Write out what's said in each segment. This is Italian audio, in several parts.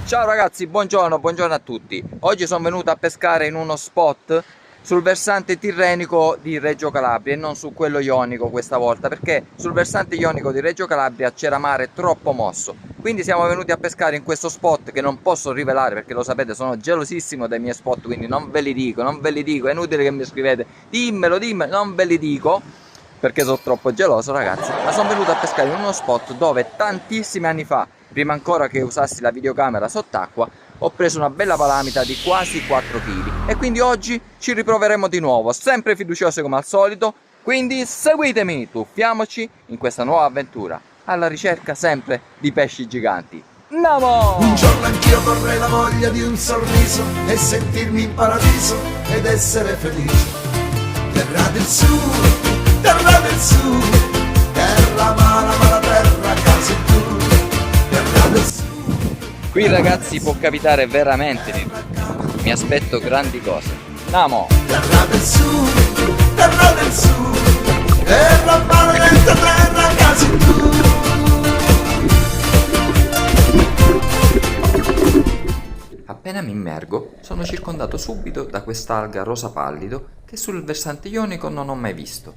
Ciao ragazzi, buongiorno a tutti. Oggi sono venuto a pescare in uno spot sul versante tirrenico di Reggio Calabria e non su quello ionico questa volta, perché sul versante ionico di Reggio Calabria c'era mare troppo mosso. Quindi siamo venuti a pescare in questo spot che non posso rivelare perché lo sapete, sono gelosissimo dei miei spot, quindi non ve li dico, è inutile che mi scrivete dimmelo, non ve li dico perché sono troppo geloso ragazzi. Ma sono venuto a pescare in uno spot dove tantissimi anni fa, prima ancora che usassi la videocamera sott'acqua, ho preso una bella palamita di quasi 4 kg e quindi oggi ci riproveremo di nuovo, sempre fiduciosi come al solito. Quindi seguitemi, tuffiamoci in questa nuova avventura alla ricerca sempre di pesci giganti. Andiamo! Un giorno anch'io vorrei la voglia di un sorriso e sentirmi in paradiso ed essere felice. Terra del sud, terra del sud, terra mala terra, casa tu, terra del sud. Qui ragazzi può capitare veramente di tutto, mi aspetto grandi cose. Andiamo! Terra del sud, terra maledetta terra, casa tu. Appena mi immergo, sono circondato subito da quest'alga rosa pallido che sul versante ionico non ho mai visto.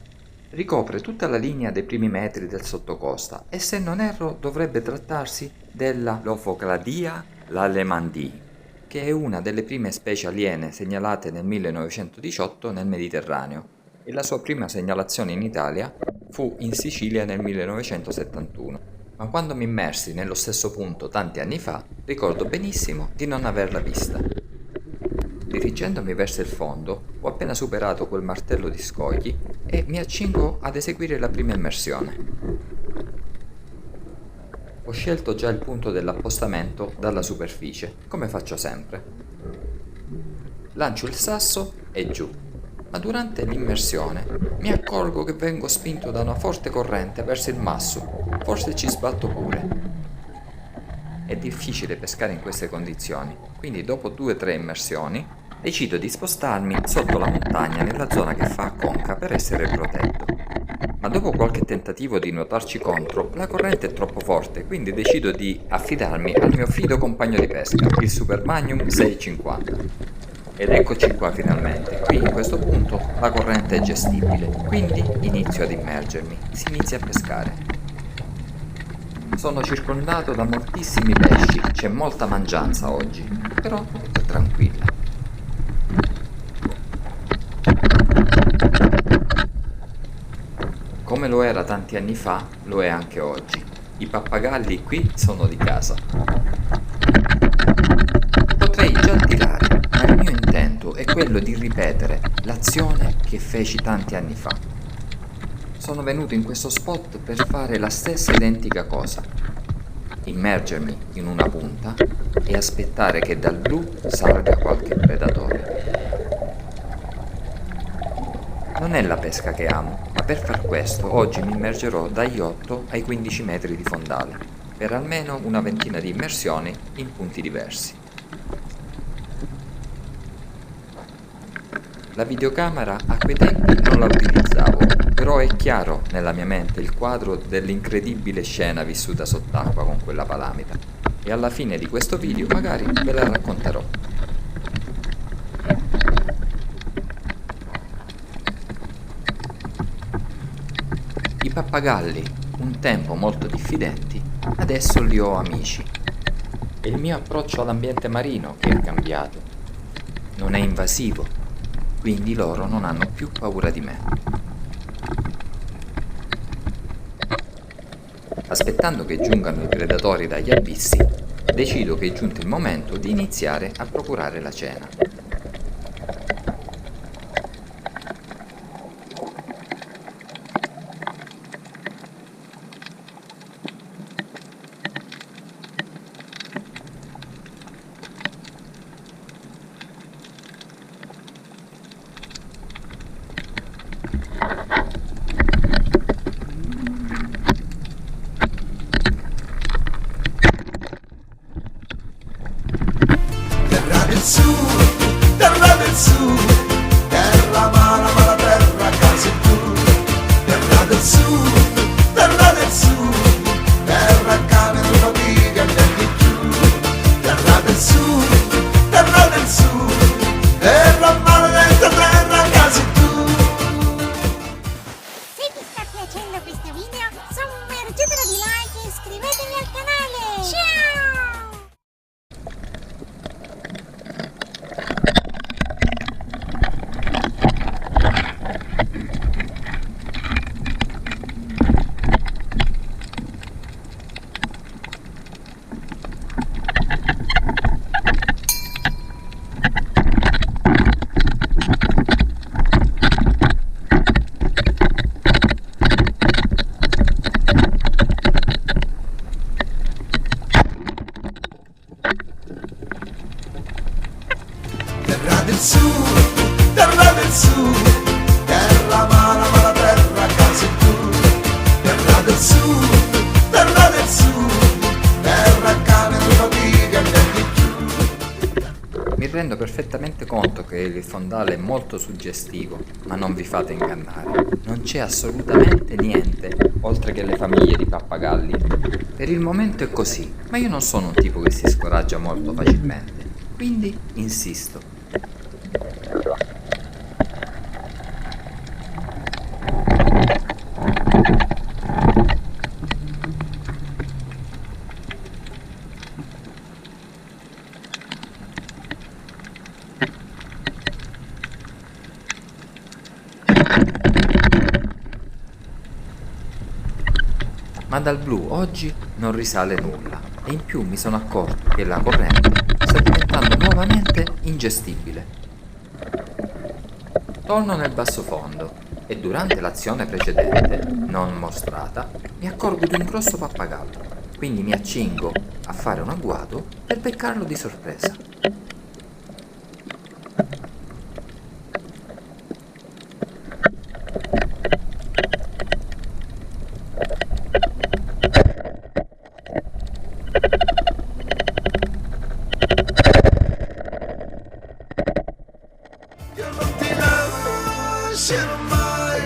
Ricopre tutta la linea dei primi metri del sottocosta e se non erro dovrebbe trattarsi della Lophocladia lallemand, che è una delle prime specie aliene segnalate nel 1918 nel Mediterraneo e la sua prima segnalazione in Italia fu in Sicilia nel 1971. Ma quando mi immersi nello stesso punto tanti anni fa, ricordo benissimo di non averla vista. Dirigendomi verso il fondo, ho appena superato quel martello di scogli e mi accingo ad eseguire la prima immersione. Ho scelto già il punto dell'appostamento dalla superficie, come faccio sempre. Lancio il sasso e giù, ma durante l'immersione mi accorgo che vengo spinto da una forte corrente verso il masso, forse ci sbatto pure. È difficile pescare in queste condizioni, quindi dopo 2-3 immersioni decido di spostarmi sotto la montagna nella zona che fa a conca per essere protetto. Ma dopo qualche tentativo di nuotarci contro, la corrente è troppo forte, quindi decido di affidarmi al mio fido compagno di pesca, il Super Magnum 650. Ed eccoci qua finalmente, qui in questo punto la corrente è gestibile, quindi inizio ad immergermi, si inizia a pescare. Sono circondato da moltissimi pesci, c'è molta mangianza oggi, però è tranquilla. Come lo era tanti anni fa, lo è anche oggi. I pappagalli qui sono di casa. Potrei già tirare, ma il mio intento è quello di ripetere l'azione che feci tanti anni fa. Sono venuto in questo spot per fare la stessa identica cosa. Immergermi in una punta e aspettare che dal blu salga qualche predatore. Non è la pesca che amo, ma per far questo oggi mi immergerò dagli 8 ai 15 metri di fondale, per almeno una ventina di immersioni in punti diversi. La videocamera a quei tempi non la utilizzavo, però è chiaro nella mia mente il quadro dell'incredibile scena vissuta sott'acqua con quella palamita, e alla fine di questo video magari ve la racconterò. I pappagalli, un tempo molto diffidenti, adesso li ho amici. È il mio approccio all'ambiente marino che è cambiato. Non è invasivo, quindi loro non hanno più paura di me. Aspettando che giungano i predatori dagli abissi, decido che è giunto il momento di iniziare a procurare la cena. Terra del sud, del sud, terra del sud, terra cane non fatica niente più. Mi rendo perfettamente conto che il fondale è molto suggestivo, ma non vi fate ingannare. Non c'è assolutamente niente, oltre che le famiglie di pappagalli. Per il momento è così, ma io non sono un tipo che si scoraggia molto facilmente, quindi insisto. Ma dal blu oggi non risale nulla e in più mi sono accorto che la corrente sta diventando nuovamente ingestibile. Torno nel bassofondo e durante l'azione precedente, non mostrata, mi accorgo di un grosso pappagallo, quindi mi accingo a fare un agguato per beccarlo di sorpresa. Lascerò mai,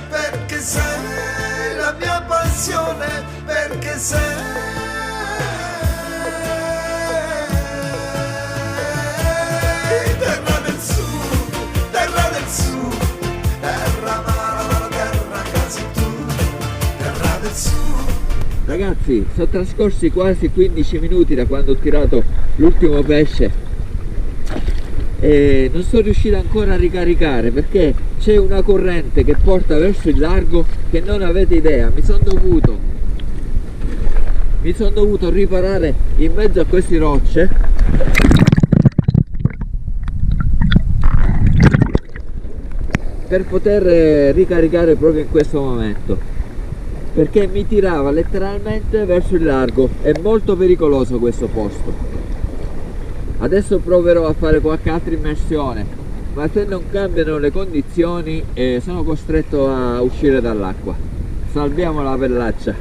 perché sei la mia passione, perché sei terra del sud, terra mala, terra quasi tu, terra del sud. Ragazzi, sono trascorsi quasi 15 minuti da quando ho tirato l'ultimo pesce e non sono riuscito ancora a ricaricare perché c'è una corrente che porta verso il largo che non avete idea. Mi sono dovuto riparare in mezzo a queste rocce per poter ricaricare proprio in questo momento, perché mi tirava letteralmente verso il largo. È molto pericoloso questo posto. Adesso proverò a fare qualche altra immersione, ma se non cambiano le condizioni sono costretto a uscire dall'acqua. Salviamo la pellaccia.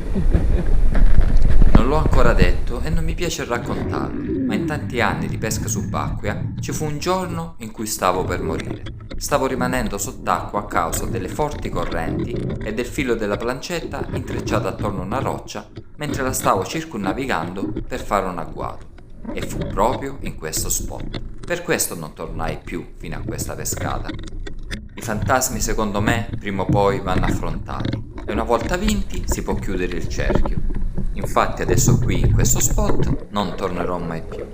Non l'ho ancora detto e non mi piace raccontarlo, ma in tanti anni di pesca subacquea ci fu un giorno in cui stavo per morire. Stavo rimanendo sott'acqua a causa delle forti correnti e del filo della plancetta intrecciato attorno a una roccia mentre la stavo circumnavigando per fare un agguato. E fu proprio in questo spot. Per questo non tornai più fino a questa pescata. I fantasmi, secondo me, prima o poi vanno affrontati e una volta vinti si può chiudere il cerchio. Infatti adesso qui in questo spot non tornerò mai più.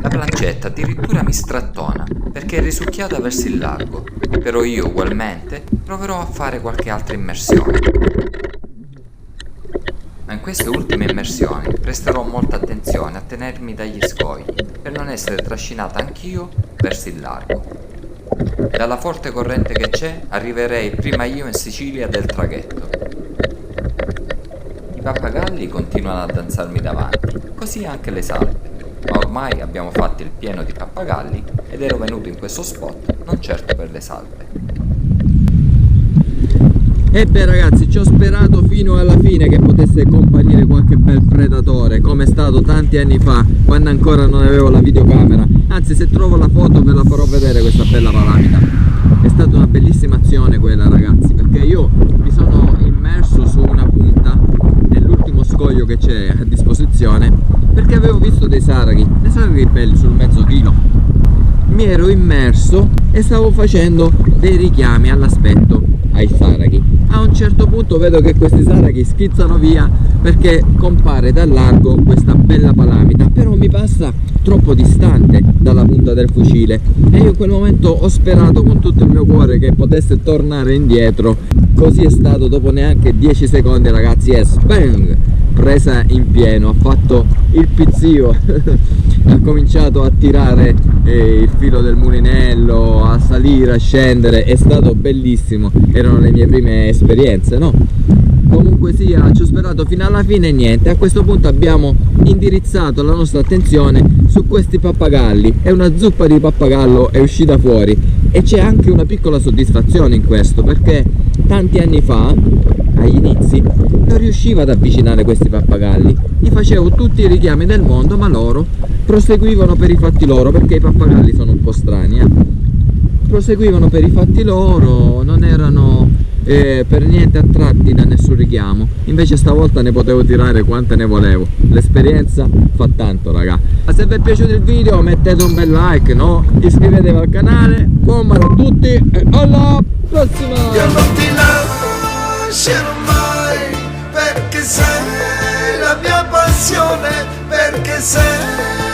La plancetta addirittura mi strattona perché è risucchiata verso il largo, però io ugualmente proverò a fare qualche altra immersione. Ma in queste ultime immersioni presterò molta attenzione a tenermi dagli scogli per non essere trascinata anch'io verso il largo. Dalla forte corrente che c'è arriverei prima io in Sicilia del traghetto. I pappagalli continuano a danzarmi davanti, così anche le salpe, ma ormai abbiamo fatto il pieno di pappagalli ed ero venuto in questo spot non certo per le salpe. E beh ragazzi, ci ho sperato fino alla fine che potesse comparire qualche bel predatore, come è stato tanti anni fa, quando ancora non avevo la videocamera. Anzi, se trovo la foto ve la farò vedere questa bella palamita. È stata una bellissima azione quella, ragazzi, perché io mi sono immerso su una punta nell'ultimo scoglio che c'è a disposizione, perché avevo visto dei saraghi belli sul mezzo chilo. Mi ero immerso e stavo facendo dei richiami all'aspetto ai saraghi. A un certo punto vedo che questi saraghi schizzano via perché compare dal largo questa bella palamita, però mi passa troppo distante dalla punta del fucile e io in quel momento ho sperato con tutto il mio cuore che potesse tornare indietro. Così è stato, dopo neanche 10 secondi ragazzi, e spang, presa in pieno, ha fatto il pizzio ha cominciato a tirare il filo del mulinello, a salire, a scendere. È stato bellissimo, erano le mie prime esperienze, no? Comunque poesia, ci ho sperato fino alla fine e niente. A questo punto abbiamo indirizzato la nostra attenzione su questi pappagalli e una zuppa di pappagallo è uscita fuori, e c'è anche una piccola soddisfazione in questo, perché tanti anni fa, agli inizi, non riuscivo ad avvicinare questi pappagalli, gli facevo tutti i richiami del mondo, ma loro proseguivano per i fatti loro, perché i pappagalli sono un po' strani, proseguivano per i fatti loro, non erano per niente attratti da nessun richiamo. Invece stavolta ne potevo tirare quante ne volevo. L'esperienza fa tanto, raga. Ma se vi è piaciuto il video mettete un bel like, no? Iscrivetevi al canale, buon mare a tutti e alla prossima! Io non ti lascerò mai, perché sei la mia passione, perché sei